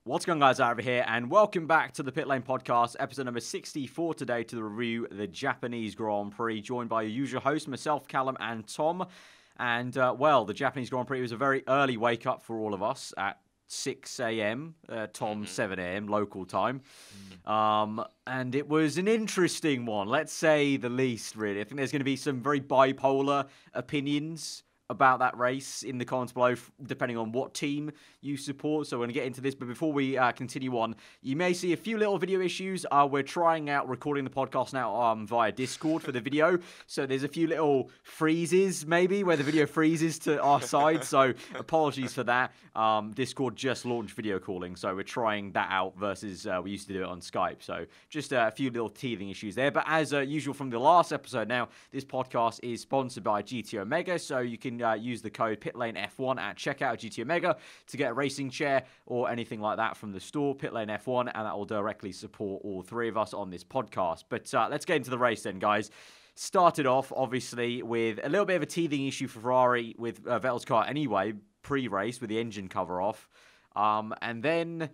What's going on, guys? Over here, and welcome back to the Pitlane podcast, episode number 64 today, to review the Japanese Grand Prix, joined by your usual host, myself, Callum, and Tom. And, well, the Japanese Grand Prix was a very early wake-up for all of us at 6 a.m., Tom, 7 a.m., local time. And it was an interesting one, let's say the least, really. I think there's going to be some very bipolar opinions about that race in the comments below, depending on what team you support. So we're going to get into this, but before we continue on, you may see a few little video issues. We're trying out recording the podcast now via Discord for the video, so there's a few little freezes, maybe, where the video freezes to our side, so apologies for that. Discord just launched video calling, so we're trying that out versus we used to do it on Skype, so just a few little teething issues there. But as usual from the last episode now, this podcast is sponsored by GT Omega, so you can use the code PitlaneF1 at checkout at GT Omega to get a racing chair or anything like that from the store, PitlaneF1, and that will directly support all three of us on this podcast. But let's get into the race then, guys. Started off, obviously, with a little bit of a teething issue for Ferrari with Vettel's car anyway, pre-race, with the engine cover off. And then,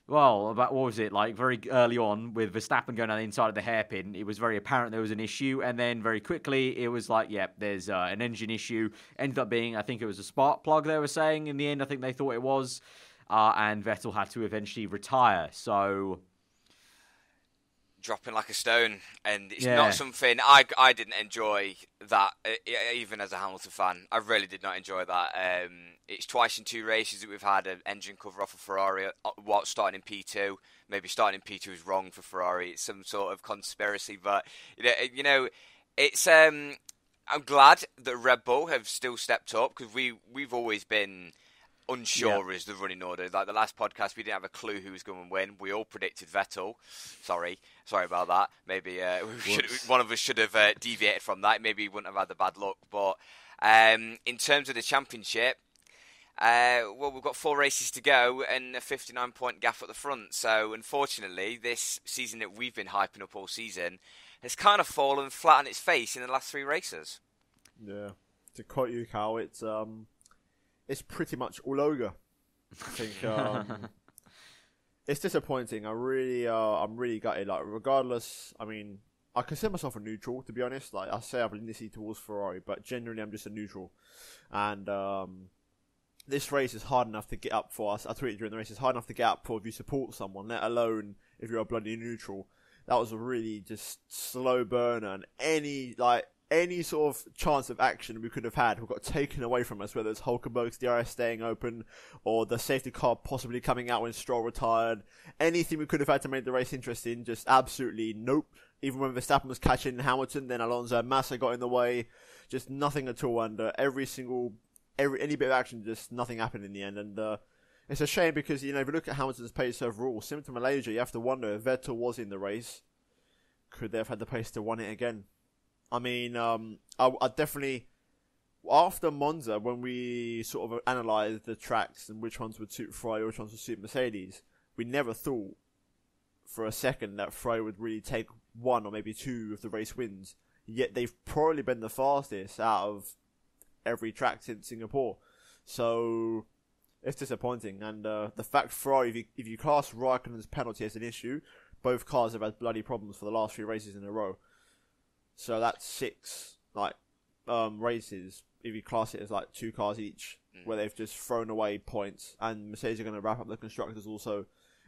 well, about, what was it, like very early on with Verstappen going on the inside of the hairpin, it was very apparent there was an issue. And then very quickly, it was like, yeah, there's an engine issue. Ended up being, I think it was a spark plug they were saying. In the end, I think they thought it was. And Vettel had to eventually retire. So dropping like a stone, and it's not something I didn't enjoy that, even as a Hamilton fan. I really did not enjoy that. It's twice in two races that we've had an engine cover off of Ferrari, starting in P2. Maybe starting in P2 is wrong for Ferrari. It's some sort of conspiracy, but it's I'm glad that Red Bull have still stepped up, because we've always been unsure as the running order. Like the last podcast, we didn't have a clue who was going to win. We all predicted Vettel. Sorry about that. Maybe one of us should have deviated from that. Maybe we wouldn't have had the bad luck. But in terms of the championship, well, we've got 4 races to go and a 59-point gap at the front. So unfortunately, this season that we've been hyping up all season has kind of fallen flat on its face in the last 3 races. Yeah, to quote you, Cal, it's pretty much all over. I think it's disappointing. I'm really gutted. Like, regardless, I mean, I consider myself a neutral, to be honest. Like, I say I have leniency towards Ferrari, but generally I'm just a neutral. And this race is hard enough to get up for us. I tweeted during the race, it's hard enough to get up for if you support someone, let alone if you're a bloody neutral. That was a really just slow burner, and any sort of chance of action we could have had got taken away from us, whether it's Hulkenberg's DRS staying open or the safety car possibly coming out when Stroll retired. Anything we could have had to make the race interesting, just absolutely nope. Even when Verstappen was catching Hamilton, then Alonso and Massa got in the way. Just nothing at all, and any bit of action, just nothing happened in the end. And it's a shame because, if you look at Hamilton's pace overall, similar to Malaysia, you have to wonder if Vettel was in the race, could they have had the pace to win it again? I mean, I definitely, after Monza, when we sort of analysed the tracks and which ones would suit Ferrari, which ones would suit Mercedes, we never thought for a second that Ferrari would really take 1 or maybe 2 of the race wins. Yet they've probably been the fastest out of every track since Singapore. So it's disappointing. And the fact Ferrari, if you class Raikkonen's penalty as an issue, both cars have had bloody problems for the last 3 races in a row. So that's 6 races, if you class it as 2 cars each, where they've just thrown away points, and Mercedes are going to wrap up the constructors also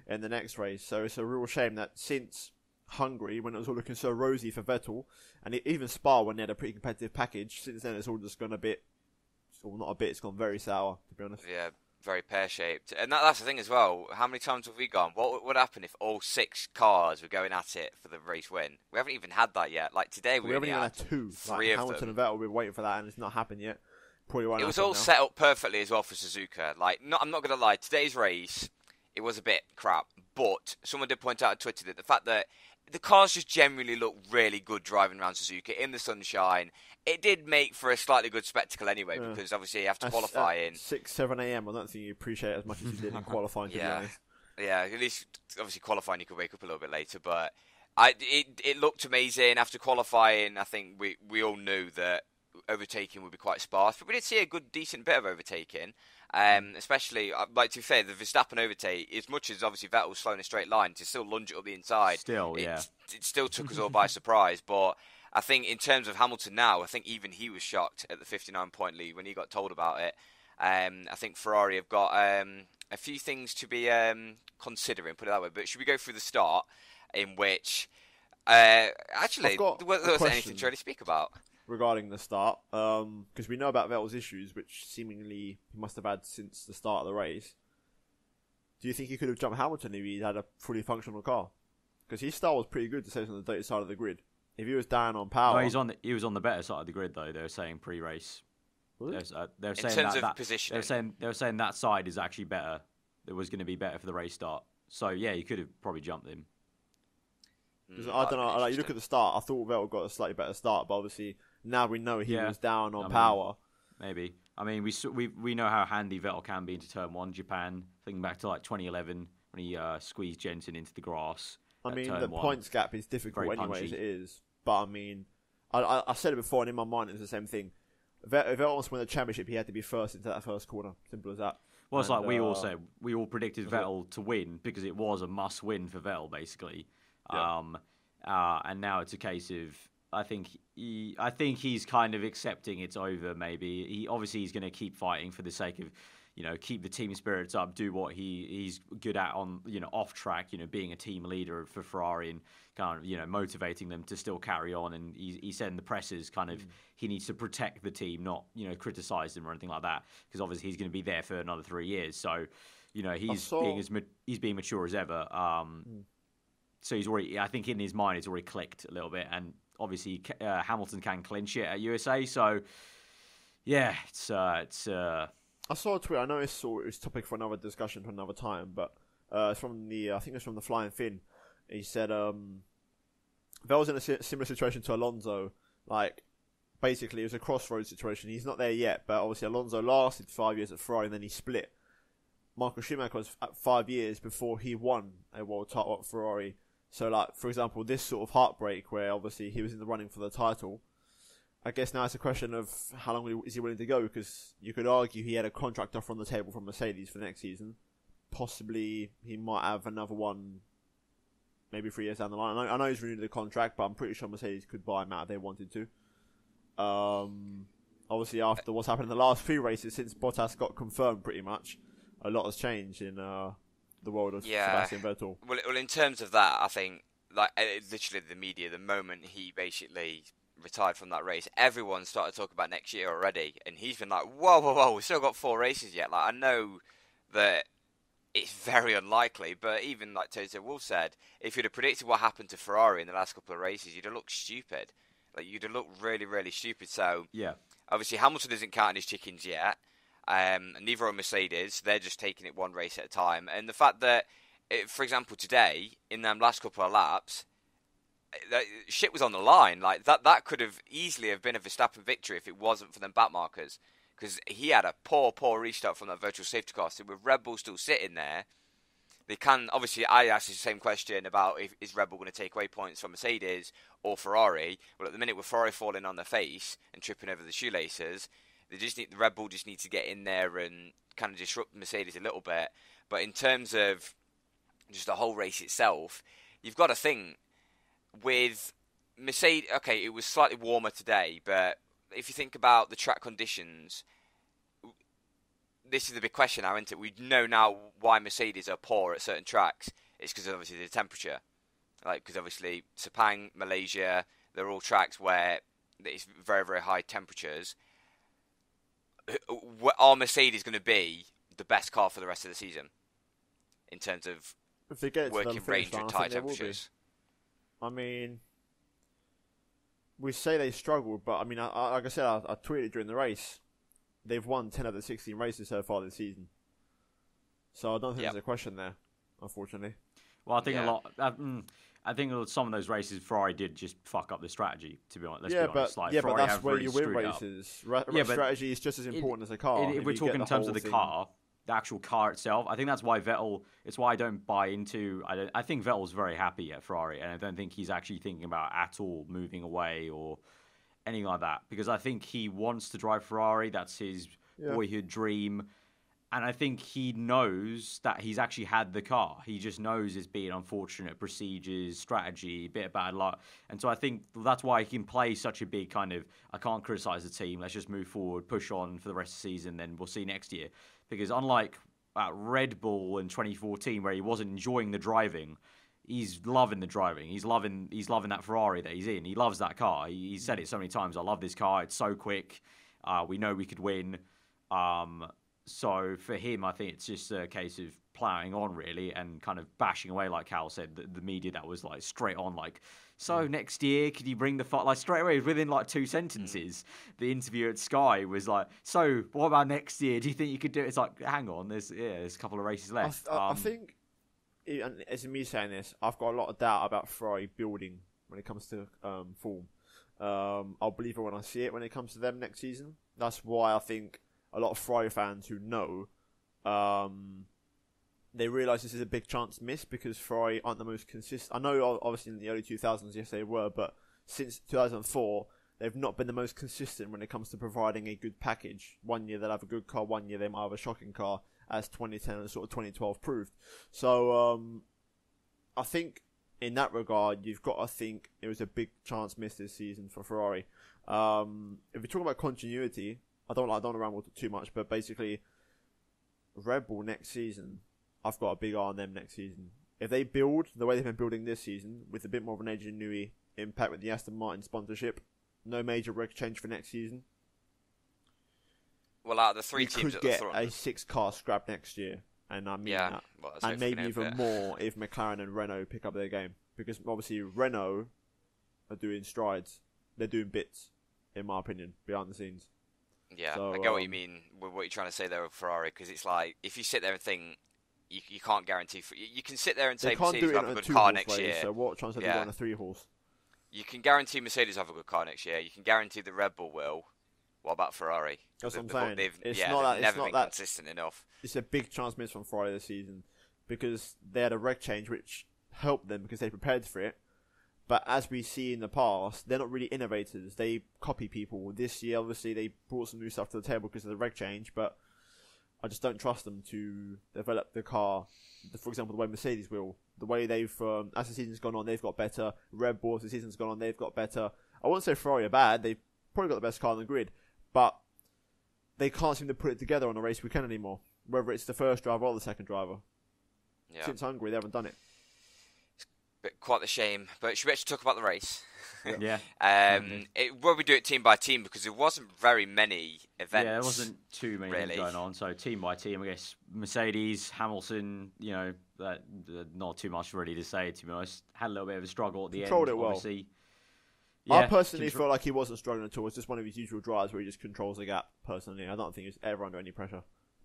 in the next race. So it's a real shame that since Hungary, when it was all looking so rosy for Vettel, and even Spa when they had a pretty competitive package, since then it's all just gone it's gone very sour, to be honest. Yeah, very pear-shaped. And that's the thing as well. How many times have we gone? What would happen if all 6 cars were going at it for the race win? We haven't even had that yet. Like today, we haven't even had 2. 3 of Hamilton them. and Vettel, we're waiting for that, and it's not happened yet. Probably won't it was happen all now. set up perfectly as well for Suzuka. I'm not going to lie. Today's race, it was a bit crap. But someone did point out on Twitter that the fact that the cars just generally look really good driving around Suzuka in the sunshine. It did make for a slightly good spectacle anyway, because obviously you have to qualify in 6, 7 a.m. I don't think you appreciate it as much as you did in qualifying. To be honest. Yeah, at least obviously qualifying you could wake up a little bit later, but it looked amazing after qualifying. I think we all knew that overtaking would be quite sparse, but we did see a decent bit of overtaking. Especially, like, to be fair, the Verstappen overtake, as much as obviously Vettel was slow in a straight line, to still lunge it up the inside. It still took us all by surprise. But I think in terms of Hamilton now, I think even he was shocked at the 59-point lead when he got told about it. I think Ferrari have got a few things to be considering, put it that way. But should we go through the start, in which actually there wasn't anything to really speak about regarding the start, because we know about Vettel's issues, which seemingly he must have had since the start of the race. Do you think he could have jumped Hamilton if he had a fully functional car? Because his start was pretty good to say on the dirty side of the grid. If he was down on power, no, he was on the better side of the grid though. They were saying pre-race. Really? They're saying in terms of positioning. They were saying that side is actually better. It was going to be better for the race start. So yeah, you could have probably jumped him. Because I don't know. Like, you look at the start. I thought Vettel got a slightly better start, but obviously now we know he was down on power. Maybe. I mean, we know how handy Vettel can be into Turn 1, Japan. Thinking back to like 2011 when he squeezed Jenson into the grass. I mean, the points gap is difficult anyway as it is. But I mean, I said it before, and in my mind it was the same thing. If Vettel wants to win the championship, he had to be first into that first corner. Simple as that. Well, it's like we all said. We all predicted Vettel to win because it was a must-win for Vettel, basically. Yeah. And now it's a case of I think he's kind of accepting it's over. Maybe he's going to keep fighting for the sake of, keep the team spirits up, do what he's good at on, off track, being a team leader for Ferrari and kind of, motivating them to still carry on. And he said in the presses kind of he needs to protect the team, not, criticize them or anything like that, because obviously he's going to be there for another 3 years. So, he's being mature as ever. So he's already, I think in his mind, it's already clicked a little bit. And obviously Hamilton can clinch it at USA. So yeah, it's I saw a tweet. I know it's topic for another discussion for another time, but it's from I think it's from the Flying Finn. He said Vettel's in a similar situation to Alonso. Like, basically, it was a crossroads situation. He's not there yet, but obviously Alonso lasted 5 years at Ferrari and then he split. Michael Schumacher was at 5 years before he won a world title at Ferrari. So, like, for example, this sort of heartbreak where obviously he was in the running for the title, I guess now it's a question of how long is he willing to go, because you could argue he had a contract offer on the table from Mercedes for next season. Possibly he might have another one maybe 3 years down the line. I know he's renewed the contract, but I'm pretty sure Mercedes could buy him out if they wanted to. Obviously, after what's happened in the last few races, since Bottas got confirmed pretty much, a lot has changed in the world of Sebastian Vettel. Well, in terms of that, I think, like, literally the media, the moment he basically retired from that race, everyone started talking about next year already, and he's been like, whoa, we've still got 4 races yet. Like, I know that it's very unlikely, but even like Toto Wolff said, if you'd have predicted what happened to Ferrari in the last couple of races, you'd have looked stupid. Like, you'd have looked really, really stupid. So, yeah, obviously Hamilton isn't counting his chickens yet. Neither are Mercedes. They're just taking it one race at a time. And the fact that, for example, today, in them last couple of laps, shit was on the line. Like, that could have easily have been a Verstappen victory if it wasn't for them back markers. Because he had a poor restart from that virtual safety car. So with Red Bull still sitting there, they can... Obviously, I asked the same question about is Red Bull going to take away points from Mercedes or Ferrari. Well, at the minute with Ferrari falling on their face and tripping over the shoelaces, the Red Bull just need to get in there and kind of disrupt Mercedes a little bit. But in terms of just the whole race itself, you've got to think with Mercedes. Okay, it was slightly warmer today, but if you think about the track conditions, this is the big question now, isn't it? We know now why Mercedes are poor at certain tracks. It's because obviously the temperature. Like, because obviously Sepang, Malaysia, they're all tracks where it's very, very high temperatures. Are Mercedes going to be the best car for the rest of the season in terms of working range at high temperatures? I mean, we say they struggled, but I mean, like I said, I tweeted during the race, they've won 10 of the 16 races so far this season. So I don't think there's a question there, unfortunately. Well, I think I think some of those races Ferrari did just fuck up the strategy, to be honest. Let's be honest. Like, but that's where you win races. Strategy is just as important as a car. If we're talking in terms of the car, the actual car itself, I think that's why Vettel... It's why I don't buy into... I think Vettel's very happy at Ferrari, and I don't think he's actually thinking about at all moving away or anything like that, because I think he wants to drive Ferrari. That's his boyhood dream. And I think he knows that he's actually had the car. He just knows it's been unfortunate procedures, strategy, bit of bad luck. And so I think that's why he can play such a big kind of, I can't criticise the team, let's just move forward, push on for the rest of the season, then we'll see next year. Because unlike Red Bull in 2014, where he wasn't enjoying the driving, he's loving the driving. He's loving that Ferrari that he's in. He loves that car. He said it so many times, I love this car, it's so quick. We know we could win. So for him, I think it's just a case of ploughing on, really, and kind of bashing away, like Cal said, the media that was like straight on, like, so next year, could you bring the like straight away within like 2 sentences? The interview at Sky was like, so what about next year? Do you think you could do it? It's like, hang on, there's a couple of races left. I think, and as me saying this, I've got a lot of doubt about Ferrari building when it comes to form. I'll believe it when I see it when it comes to them next season. That's why I think a lot of Ferrari fans who know, they realise this is a big chance missed because Ferrari aren't the most consistent. I know obviously in the early 2000s, yes they were, but since 2004, they've not been the most consistent when it comes to providing a good package. One year they'll have a good car, one year they might have a shocking car, as 2010 and sort of 2012 proved. So I think in that regard, you've got to think it was a big chance missed this season for Ferrari. If we talk about continuity, I don't want to ramble too much, but basically, Red Bull next season, I've got a big eye on them next season. If they build the way they've been building this season, with a bit more of an ingenuity impact with the Aston Martin sponsorship, no major reg change for next season. Well, out of the 3 teams at the front, a 6-car scrap next year, and I mean that, and maybe even more if McLaren and Renault pick up their game, because obviously Renault are doing strides, they're doing bits, in my opinion, behind the scenes. Yeah, so, I get what you mean with what you're trying to say there with Ferrari, because it's like, if you sit there and think, you can't guarantee, you can sit there and say Mercedes will have a good car next year. So what chance have they got on a 3-horse? You can guarantee Mercedes will have a good car next year. You can guarantee the Red Bull will. What about Ferrari? That's what I'm saying. They've never been consistent enough. It's a big chance missed from Ferrari this season, because they had a reg change which helped them because they prepared for it. But as we see in the past, they're not really innovators. They copy people. This year, obviously, they brought some new stuff to the table because of the reg change, but I just don't trust them to develop the car, for example, the way Mercedes will. The way they've, as the season's gone on, they've got better. Red Bull, as the season's gone on, they've got better. I wouldn't say Ferrari are bad. They've probably got the best car on the grid, but they can't seem to put it together on a race weekend anymore, whether it's the first driver or the second driver. Yeah. Since Hungary, they haven't done it. But quite a shame. But should we actually talk about the race? Yeah. Well, we do it team by team because there wasn't very many events. Yeah, there wasn't too many things going on. So team by team, I guess Mercedes, Hamilton, not too much really to say, to be honest. Had a little bit of a struggle at the Controlled end, it well. obviously. I personally felt like he wasn't struggling at all. It's just one of his usual drives where he just controls the gap, personally. I don't think he's ever under any pressure.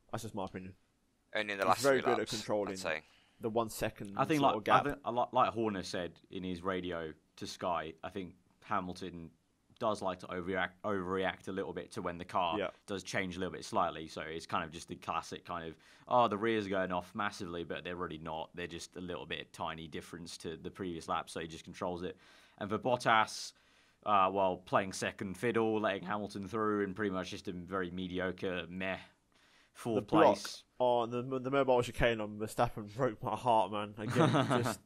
That's just my opinion. Only in the last few laps, very good at controlling the 1 second I think sort of gap. like Horner said in his radio to Sky, I think Hamilton does like to overreact a little bit to when the car does change a little bit slightly. So it's kind of just the classic kind of, the rear's going off massively, but they're really not. They're just a little bit tiny difference to the previous lap, so he just controls it. And for Bottas, playing second fiddle, letting Hamilton through, and pretty much just a very mediocre, fourth place. Oh, the mobile chicane on Verstappen broke my heart, man. Again, just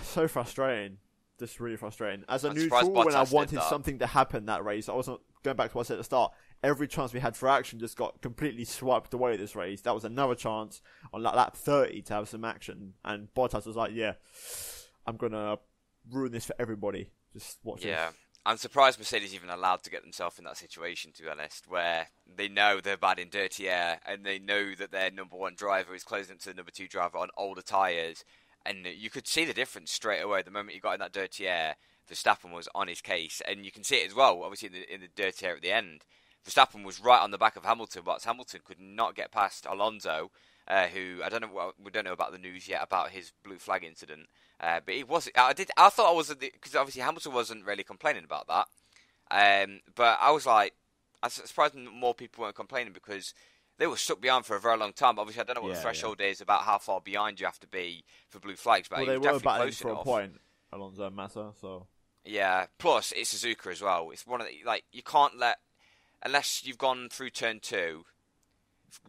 so frustrating. Just really frustrating. As a neutral, when I wanted something to happen that race, I wasn't going back to what I said at the start. Every chance we had for action just got completely swiped away this race. That was another chance on lap 30 to have some action, and Bottas was like, "Yeah, I'm gonna ruin this for everybody. Just watch this." I'm surprised Mercedes even allowed to get themselves in that situation, to be honest, where they know they're bad in dirty air and they know that their number one driver is closing to the number two driver on older tyres. And you could see the difference straight away. The moment you got in that dirty air, Verstappen was on his case. And you can see it as well, obviously, in the dirty air at the end. Verstappen was right on the back of Hamilton, but Hamilton could not get past Alonso, who, we don't know about the news yet about his blue flag incident. But he was. I thought I was, because obviously Hamilton wasn't really complaining about that. But I was like, I was surprised more people weren't complaining because they were stuck behind for a very long time. Obviously, I don't know what the threshold is about how far behind you have to be for blue flags, but they were battling for enough. A point, Alonso and Massa. So yeah. Plus, it's Suzuka as well. It's one of the, you can't let, unless you've gone through turn 2.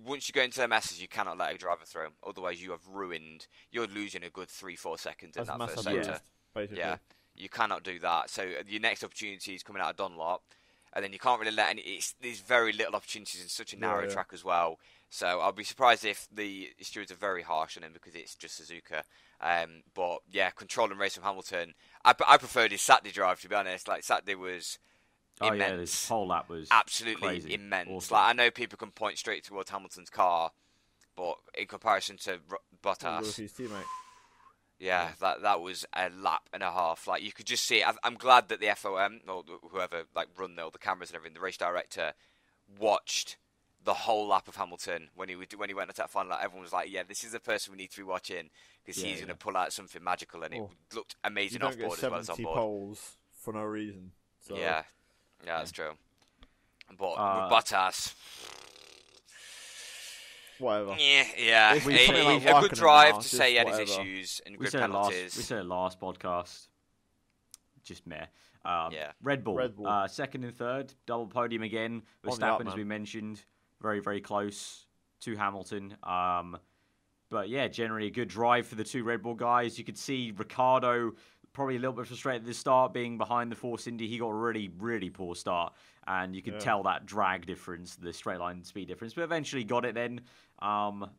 once you go into the messes, you cannot let a driver through. Otherwise, you're losing a good 3-4 seconds in that first sector. Basically. Yeah, you cannot do that. So your next opportunity is coming out of Dunlop, and then you can't really let any. There's very little opportunities in such a narrow track as well. So I'll be surprised if the stewards are very harsh on him because it's just Suzuka. But yeah, controlling race from Hamilton. I preferred his Saturday drive, to be honest. Like Saturday was immense. Yeah, this whole lap was absolutely crazy. immense. Awesome. Like I know people can point straight towards Hamilton's car, but in comparison to Bottas, his teammate. yeah, that was a lap and a half. Like you could just see it. I'm glad that the FOM or whoever like run all the cameras and everything, the race director watched the whole lap of Hamilton when he went into that final lap. Everyone was like, "Yeah, this is the person we need to be watching because he's going to pull out something magical," and it looked amazing off board as well as on board. Poles for no reason. So. Yeah, that's true. But with Bottas, whatever. Yeah. A good drive to say he had his issues and good penalties. We said it last podcast. Just meh. Red Bull. Second and third, double podium again. Verstappen, as we mentioned, very, very close to Hamilton. But yeah, generally a good drive for the two Red Bull guys. You could see Ricciardo probably a little bit frustrated at the start, being behind the Force Indy. He got a really, really poor start, and you could tell that drag difference, the straight line speed difference. But eventually got it then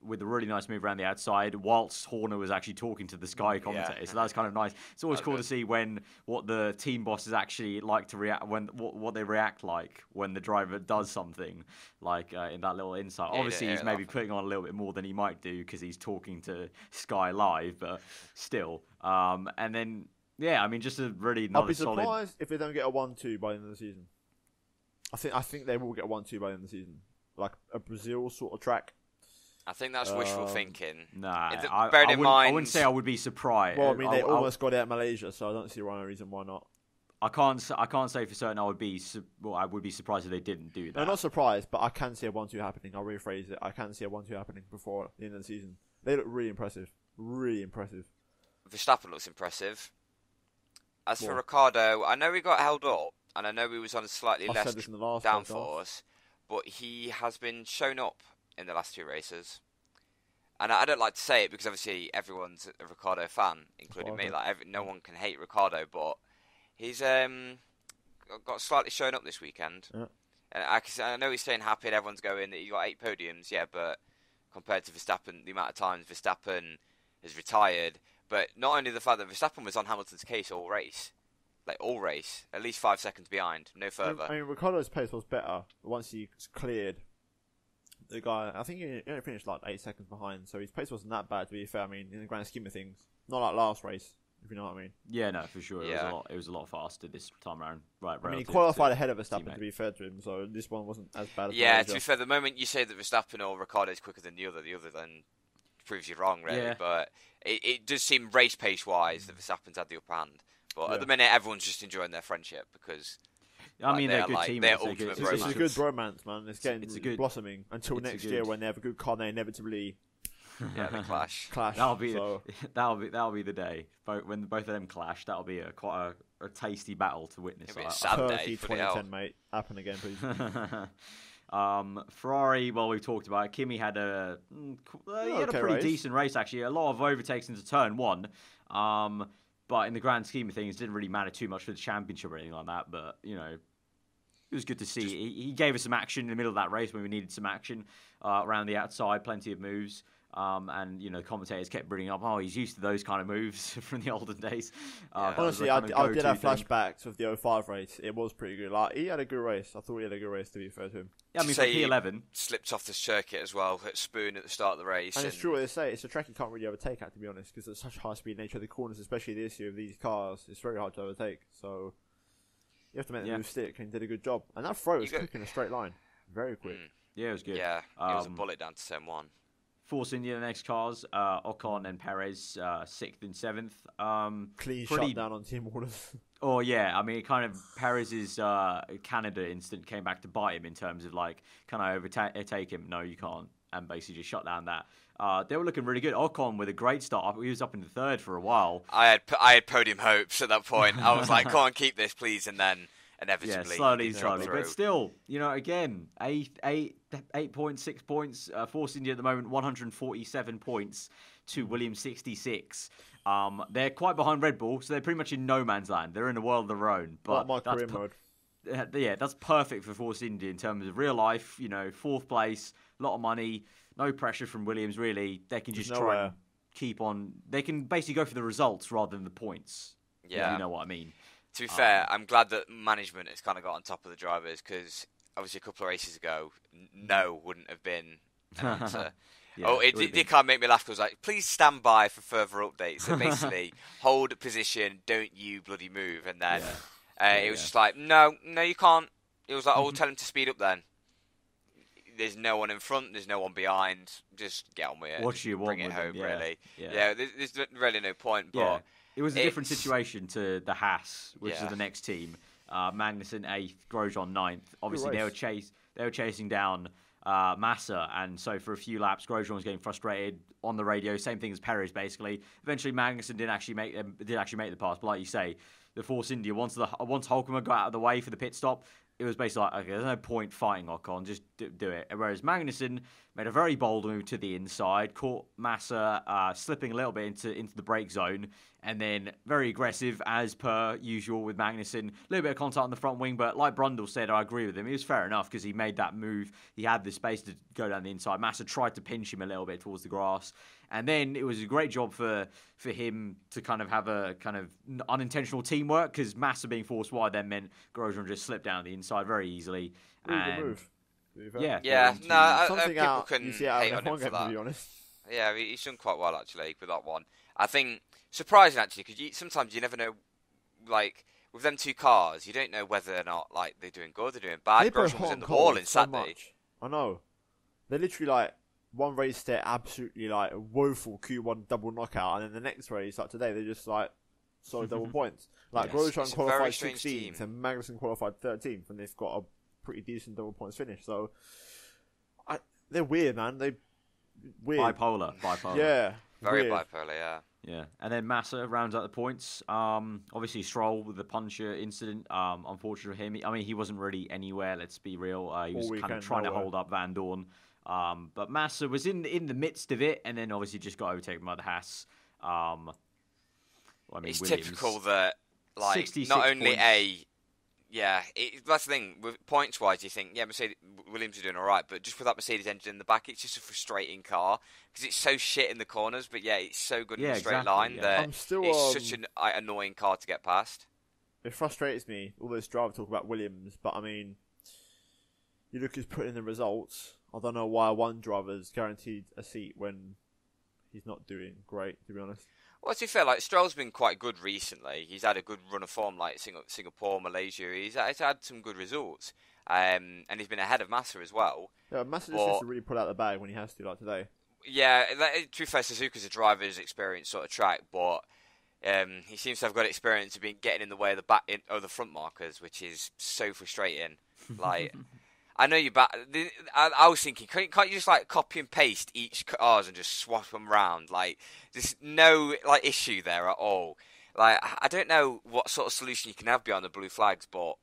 with a really nice move around the outside, whilst Horner was actually talking to the Sky commentator. So that's kind of nice. It's always cool to see what the team bosses actually like to react, what they react like when the driver does something, like in that little insight. Obviously, he's maybe putting on a little bit more than he might do because he's talking to Sky Live, but still. And then, yeah, I mean, just a really I'll be surprised if they don't get a 1-2 by the end of the season. I think they will get a 1-2 by the end of the season, like a Brazil sort of track. I think that's wishful thinking. Nah, I wouldn't say I would be surprised. Well, I mean, they almost got it at Malaysia, so I don't see any reason why not. I can't say for certain I would be surprised if they didn't do that. No, not surprised, but I can see a 1-2 happening. I'll rephrase it. I can see a 1-2 happening before the end of the season. They look really impressive. Really impressive. Verstappen looks impressive. As for Ricciardo, I know he got held up, and I know he was on a slightly less downforce, but he has been shown up in the last two races. And I don't like to say it because obviously everyone's a Ricciardo fan, including me. Like no one can hate Ricciardo, but he's got slightly shown up this weekend. Yeah. And I know he's staying happy and everyone's going that he got 8 podiums, but compared to Verstappen, the amount of times Verstappen has retired, but not only the fact that Verstappen was on Hamilton's case all race, at least 5 seconds behind, no further. I mean, Ricciardo's pace was better once he cleared the guy. I think he only finished like 8 seconds behind, so his pace wasn't that bad, to be fair. I mean, in the grand scheme of things, not like last race, if you know what I mean. Yeah, no, for sure. It was a lot faster this time around. Right, I mean, he qualified ahead of Verstappen, to be fair to him, so this one wasn't as bad as Malaysia. To be fair, the moment you say that Verstappen or Ricciardo is quicker than the other then proves you wrong, really. Yeah. But it does seem race pace-wise that Verstappen's had the upper hand. But at the minute, everyone's just enjoying their friendship because... I mean, they're good teammates. It's a good bromance, man. It's blossoming until next year when they have a good car and they inevitably... they clash. That'll be the day. When both of them clash, that'll be quite a tasty battle to witness. It'll be a sad day. 2010, mate. Happen again, please. Ferrari, well, we've talked about it. Kimi had a pretty decent race, actually. A lot of overtakes into turn one. But in the grand scheme of things, it didn't really matter too much for the championship or anything like that. But, you know, it was good to see. He gave us some action in the middle of that race when we needed some action around the outside, plenty of moves. And, you know, commentators kept bringing up, he's used to those kind of moves from the olden days. Honestly, I did have flashbacks of the 05 race. It was pretty good. Like, he had a good race. I thought he had a good race, to be fair to him. Yeah, I mean, for P11. Slipped off the circuit as well, hit Spoon at the start of the race. And it's true what they say. It's a track you can't really overtake at, to be honest, because it's such high-speed nature of the corners, especially this year of these cars. It's very hard to overtake. So, you have to make the move stick, and he did a good job. And that throw was quick in a straight line. Very quick. Yeah, it was good. Yeah, it was a bullet down to turn 1. Force India, the next cars, Ocon and Perez, 6th and 7th. Clean shut down on Team Orders. Oh, yeah. I mean, kind of Perez's Canada incident came back to bite him in terms of, like, can I overtake him? No, you can't. And basically just shut down that. They were looking really good. Ocon with a great start. He was up in the 3rd for a while. I had podium hopes at that point. I was like, come on, keep this, please. And then inevitably. Yeah, slowly, slowly. But still, again, 8 points, 6 points. Force India at the moment, 147 points to Williams 66. They're quite behind Red Bull, so they're pretty much in no man's land. They're in a world of their own. But my career mode. Yeah, that's perfect for Force India in terms of real life. 4th place, a lot of money, no pressure from Williams. Really, they can just try and keep on. They can basically go for the results rather than the points. Yeah, if you know what I mean. To be fair, I'm glad that management has kind of got on top of the drivers, because obviously a couple of races ago, no wouldn't have been an answer. It did kind of make me laugh, because like, please stand by for further updates. So basically, hold position, don't you bloody move. And then it was just like, no, you can't. It was like, we'll tell him to speed up then. There's no one in front, there's no one behind. Just get on with it. What you want, bring it home, really. Yeah, there's really no point. But it was a different situation to the Haas, which is the next team. Magnussen 8th, Grosjean 9th. Obviously, they were chasing down Massa, and so for a few laps, Grosjean was getting frustrated on the radio. Same thing as Perez, basically. Eventually, Magnussen did actually make the pass, but like you say, the Force India once Hulkenberg got out of the way for the pit stop, it was basically like, okay, there's no point fighting Ocon, just do it. Whereas Magnussen made a very bold move to the inside, caught Massa slipping a little bit into the brake zone, and then very aggressive as per usual with Magnussen. A little bit of contact on the front wing, but like Brundle said, I agree with him. It was fair enough because he made that move. He had the space to go down the inside. Massa tried to pinch him a little bit towards the grass. And then it was a great job for him to kind of have a kind of unintentional teamwork, because Massa being forced wide then meant Grosjean just slipped down the inside very easily. Really good move. Something people can hate on him for that. To be honest. Yeah, he's done quite well actually with that one. I think surprising actually, because sometimes you never know, like with them two cars, you don't know whether or not like they're doing good, they're doing bad. Grosjean was in the wall in Saturday. I know. They're literally like one race they're absolutely like woeful Q1 double knockout, and then the next race like today they're just like solid double points. Like Grosjean qualified 16th and Magnussen qualified 13th, and they've got a pretty decent double points finish. So they're weird, man. Weird. Bipolar. Yeah. Very bipolar, yeah. And then Massa rounds out the points. Obviously Stroll with the puncher incident. Unfortunate for him. I mean, he wasn't really anywhere, let's be real. He was kind of trying to hold up Van Dorn. But Massa was in the midst of it, and then obviously just got overtaken by the Haas. It's Williams, typical that, like, not only points. that's the thing. With points-wise, you think, Williams are doing all right, but just with that Mercedes engine in the back, it's just a frustrating car, because it's so shit in the corners, but it's so good in the straight line that it's such an annoying car to get past. It frustrates me, all this driver talk about Williams, but I mean, you look who's putting in the results. I don't know why one driver's guaranteed a seat when he's not doing great, to be honest. Well, to be fair, like, Stroll's been quite good recently. He's had a good run of form, like Singapore, Malaysia. He's had some good results. And he's been ahead of Massa as well. Yeah, Massa just has to really pull out the bag when he has to, like today. Yeah, to be fair, Suzuka's a driver's experience sort of track, but he seems to have got experience of getting in the way of the front markers, which is so frustrating. Like, I know I was thinking, can't you just like copy and paste each cars and just swap them around? Like, there's no like issue there at all. Like, I don't know what sort of solution you can have beyond the blue flags, but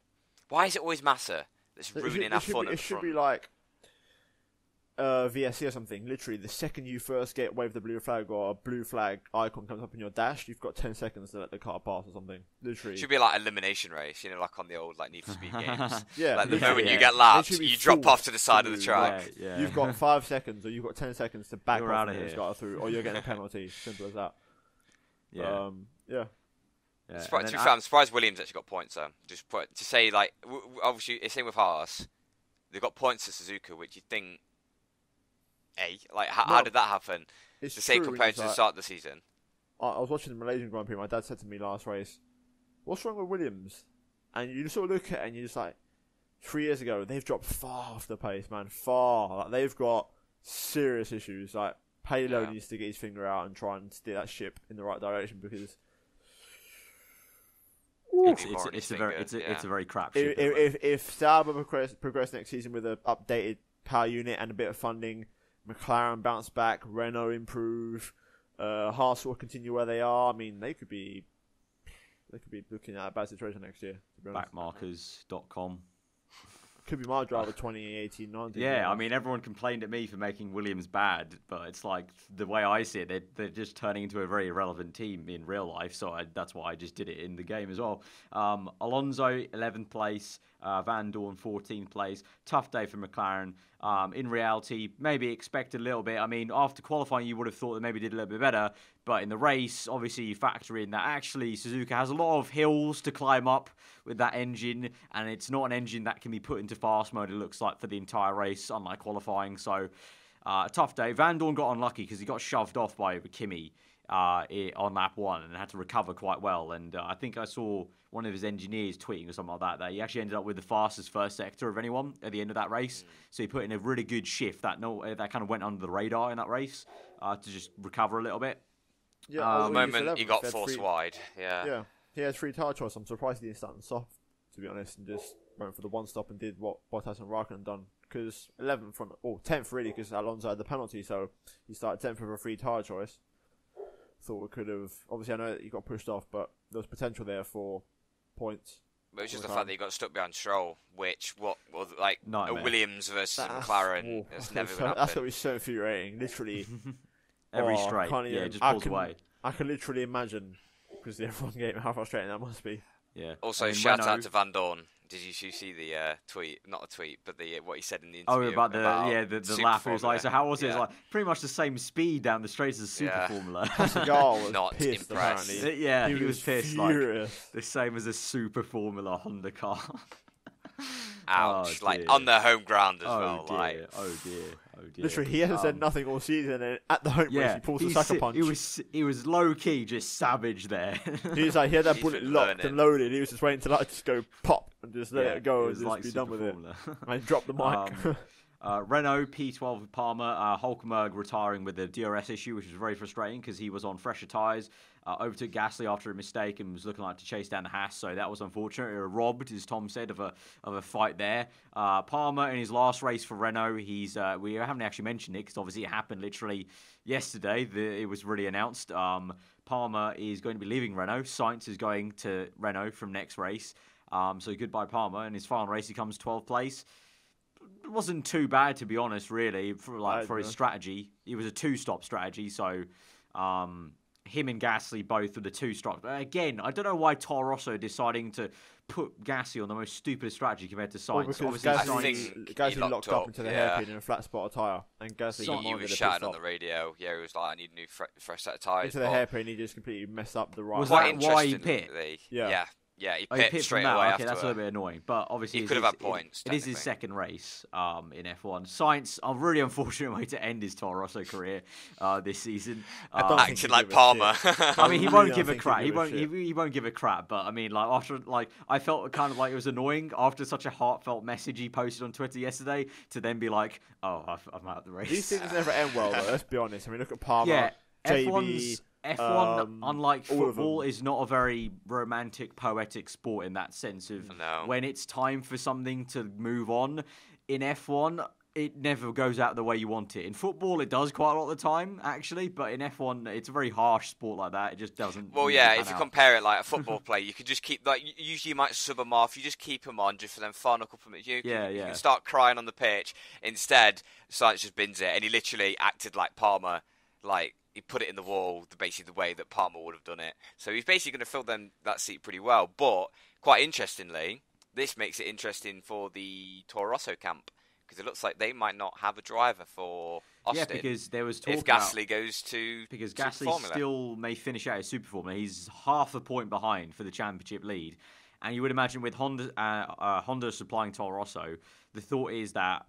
why is it always Massa that's ruining our fun at the front? It should be like VSC or something. Literally, the second you first wave the blue flag or a blue flag icon comes up in your dash, you've got 10 seconds to let the car pass or something. Literally, it should be like elimination race, like on the old like Need for Speed games. Yeah, like the moment you get lapped, you drop off to the side of the track. Yeah. You've got 5 seconds, or you've got 10 seconds to back off and get car through, or you're getting a penalty. Simple as that. Yeah. I'm surprised Williams actually got points though. Just to say, like, obviously, same with Haas, they've got points to Suzuka, which you think. How did that happen? It's the same compared to the start of the season. I was watching the Malaysian Grand Prix. My dad said to me last race, "What's wrong with Williams?" And you sort of look at it and you're just like, 3 years ago they've dropped far off the pace, man. Far. Like, they've got serious issues. Like, Payload needs to get his finger out and try and steer that ship in the right direction, because it's a very crap ship. If Sauber progress next season with an updated power unit and a bit of funding, McLaren bounce back, Renault improve, Haas will continue where they are. I mean, they could be they could be looking at a bad situation next year. To be honest. Backmarkers.com. Could be my driver 2018-19. Yeah, I mean, everyone complained at me for making Williams bad, but it's like, the way I see it, they're just turning into a very irrelevant team in real life, so that's why I just did it in the game as well. Alonso, 11th place, Van Dorn, 14th place. Tough day for McLaren. In reality, maybe expect a little bit. I mean, after qualifying, you would have thought they maybe did a little bit better, but in the race, obviously, you factor in that actually Suzuka has a lot of hills to climb up with that engine, and it's not an engine that can be put into fast mode, it looks like, for the entire race, unlike qualifying. So, a tough day. Van Dorn got unlucky because he got shoved off by Kimi on lap 1 and had to recover quite well. And I think I saw one of his engineers tweeting or something like that he actually ended up with the fastest first sector of anyone at the end of that race. So he put in a really good shift that kind of went under the radar in that race to just recover a little bit. Yeah, the moment he got forced wide. Yeah, he has free tyre choice. I'm surprised he didn't start on soft, to be honest, and just went for the one stop and did what Bottas and Raikkonen done. Because 10th really, because Alonso had the penalty, so he started 10th with a free tyre choice. Thought we could have. Obviously, I know that he got pushed off, but there was potential there for points. But it was just the fact that he got stuck behind Stroll, which was like Nightmare. a Williams versus a McLaren. That's never going to happen. That's what was so infuriating. Literally, every straight. Yeah, just pulls away. I can literally imagine, because the F1 game, how frustrating that must be. Yeah. Also, shout out to Van Dorn. Did you see the tweet? Not a tweet, but what he said in the interview. Oh, about the lap. It was like, so how was it? It's like pretty much the same speed down the straights as Super Formula. Pascal was not pissed, impressed. He was pissed. Furious. Like the same as a Super Formula Honda car. Ouch! Oh, like on their home ground as well. Dear. Like, oh dear. Literally, he hasn't said nothing all season, and at the home race, he pulls the sucker punch. He was low key, just savage there. He was like, he had that bullet locked and loaded. He was just waiting to just go pop and just let it go and just be done with it. And he dropped the mic. Renault P12 with Palmer, Hulkenberg retiring with the DRS issue, which was very frustrating because he was on fresher tyres. Overtook Gasly after a mistake and was looking like to chase down the Haas, so that was unfortunate. Robbed, as Tom said, of a fight there. Palmer in his last race for Renault, we haven't actually mentioned it because obviously it happened literally yesterday. It was really announced. Palmer is going to be leaving Renault. Sainz is going to Renault from next race. So goodbye Palmer. In his final race, he comes 12th place. It wasn't too bad, to be honest, really, for his strategy. It was a 2-stop strategy, so him and Gasly both with the 2-stop. Again, I don't know why Toro Rosso deciding to put Gasly on the most stupid strategy compared to Sainz. Well, Gasly locked up into the hairpin in a flat spot of tyre, and Gasly he was shouting on the radio. Yeah, he was like, "I need a new fresh set of tyres." Into the hairpin, he just completely messed up the right. Was that why he pit? Yeah, he pit straight away after. That's a little bit annoying, but obviously he could have had points. It is his second race in F1. Sainz, a really unfortunate way to end his Toro Rosso career this season. Acting like Palmer. I mean, he won't give a crap. He won't give a crap. But I mean, like after, I felt kind of like it was annoying after such a heartfelt message he posted on Twitter yesterday to then be like, "Oh, I'm out of the race." These things never end well, though. Let's be honest. I mean, look at Palmer, JB. F1, unlike football, is not a very romantic, poetic sport in that sense of when it's time for something to move on. In F1, it never goes out the way you want it. In football, it does quite a lot of the time, actually, but in F1, it's a very harsh sport like that. It just doesn't. Well, yeah, if you compare it like a football player, you could just keep, like, usually you might sub them off, you just keep them on just for them final couple of minutes. You can start crying on the pitch. Instead, Sainz just bins it, and he literally acted like Palmer, like, he put it in the wall, basically the way that Palmer would have done it. So he's basically going to fill that seat pretty well. But, quite interestingly, this makes it interesting for the Toro Rosso camp, because it looks like they might not have a driver for Austin. Yeah, because there was talk if Gasly goes to because Gasly still may finish out as Super Formula. He's half a point behind for the championship lead. And you would imagine with Honda supplying Toro Rosso, the thought is that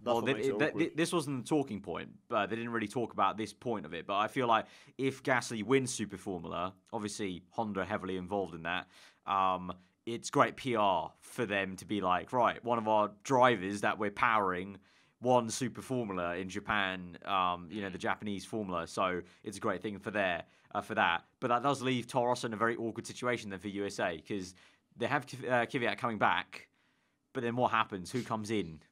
this wasn't the talking point, but they didn't really talk about this point of it. But I feel like if Gasly wins Super Formula, obviously Honda heavily involved in that, it's great PR for them to be like, right, one of our drivers that we're powering won Super Formula in Japan, the Japanese Formula. So it's a great thing for that. But that does leave Toro Rosso in a very awkward situation then for USA, because they have Kvyat coming back, but then what happens? Who comes in?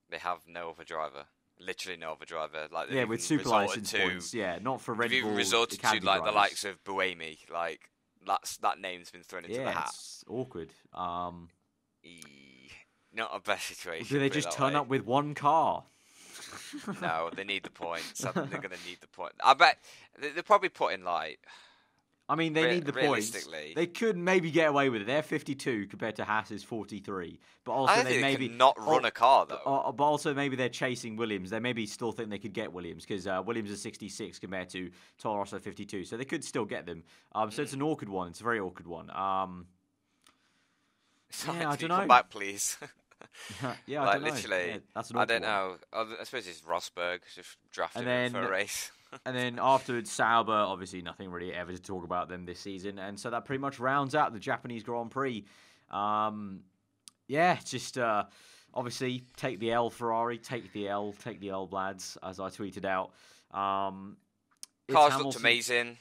They have no other driver. Literally no other driver. Like with super license points. Yeah, not for Red Bull. They've even resorted to like the likes of Buemi. Like that name's been thrown into the hat. It's awkward. Not a best situation. Do they just turn up with one car? No, they need the points. I think they're going to need the point. I bet they're probably putting like. I mean, they need the points. They could maybe get away with it. They're 52 compared to Haas's 43. But also they maybe not run a car though. But also maybe they're chasing Williams. They maybe still think they could get Williams because Williams is 66 compared to Toro Rosso 52. So they could still get them. So it's an awkward one. It's a very awkward one. I don't know. Come back, please. Yeah, like, I don't know. Literally, yeah, that's an awkward I don't know. I suppose it's Rosberg just drafted him for a race. And then afterwards, Sauber, obviously nothing really ever to talk about them this season. And so that pretty much rounds out the Japanese Grand Prix. Just obviously take the L, Ferrari, take the L, lads, as I tweeted out. Cars looked amazing.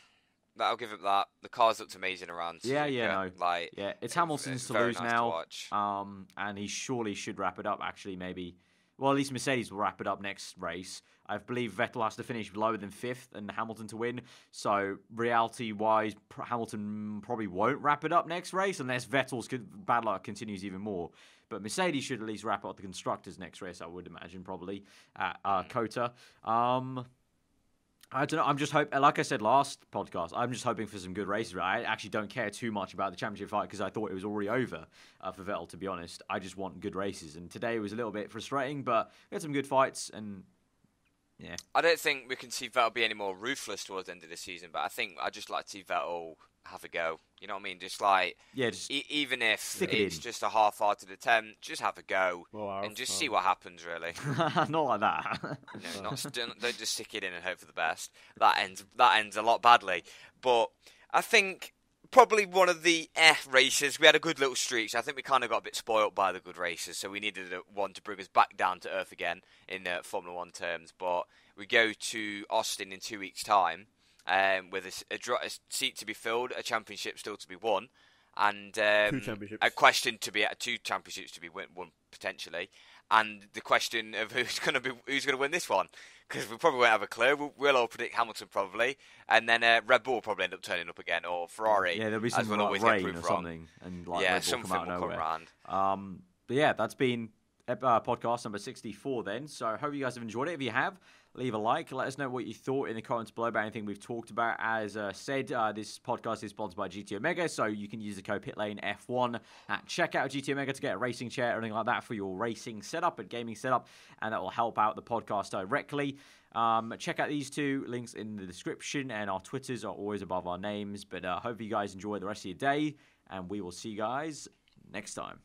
I'll give it that. The cars looked amazing around. It's Hamilton's to lose now. And he surely should wrap it up, actually, maybe. Well, at least Mercedes will wrap it up next race. I believe Vettel has to finish lower than 5th and Hamilton to win. So, reality-wise, Hamilton probably won't wrap it up next race unless Vettel's bad luck continues even more. But Mercedes should at least wrap up the Constructors next race, I would imagine, probably, at COTA. I don't know. I'm just hoping, like I said last podcast, I'm just hoping for some good races. Right? I actually don't care too much about the championship fight because I thought it was already over for Vettel, to be honest. I just want good races. And today was a little bit frustrating, but we had some good fights. And yeah. I don't think we can see Vettel be any more ruthless towards the end of the season, but I think I'd just like to see Vettel have a go. You know what I mean? Just like, even if it's just a half-hearted attempt, just have a go and just see what happens, really. Not like that. Don't just stick it in and hope for the best. That ends a lot badly. But I think probably one of the races, we had a good little streak. So I think we kind of got a bit spoilt by the good races, so we needed one to bring us back down to earth again in Formula 1 terms. But we go to Austin in 2 weeks' time. With a seat to be filled, a championship still to be won, and 2 championships. A question to be at 2 championships to be won potentially, and the question of who's going to win this one, because we probably won't have a clue. We'll all predict Hamilton probably, and then Red Bull will probably end up turning up again, or Ferrari. Yeah, there'll be some rain or something, and Red Bull something will come around. But yeah, that's been podcast number 64 then. So I hope you guys have enjoyed it. If you have, leave a like. Let us know what you thought in the comments below about anything we've talked about. As said, this podcast is sponsored by GT Omega, so you can use the code Pitlane F1 at checkout at GT Omega to get a racing chair or anything like that for your racing setup and gaming setup, and that will help out the podcast directly. Check out these 2 links in the description, and our Twitters are always above our names. But hope you guys enjoy the rest of your day, and we will see you guys next time.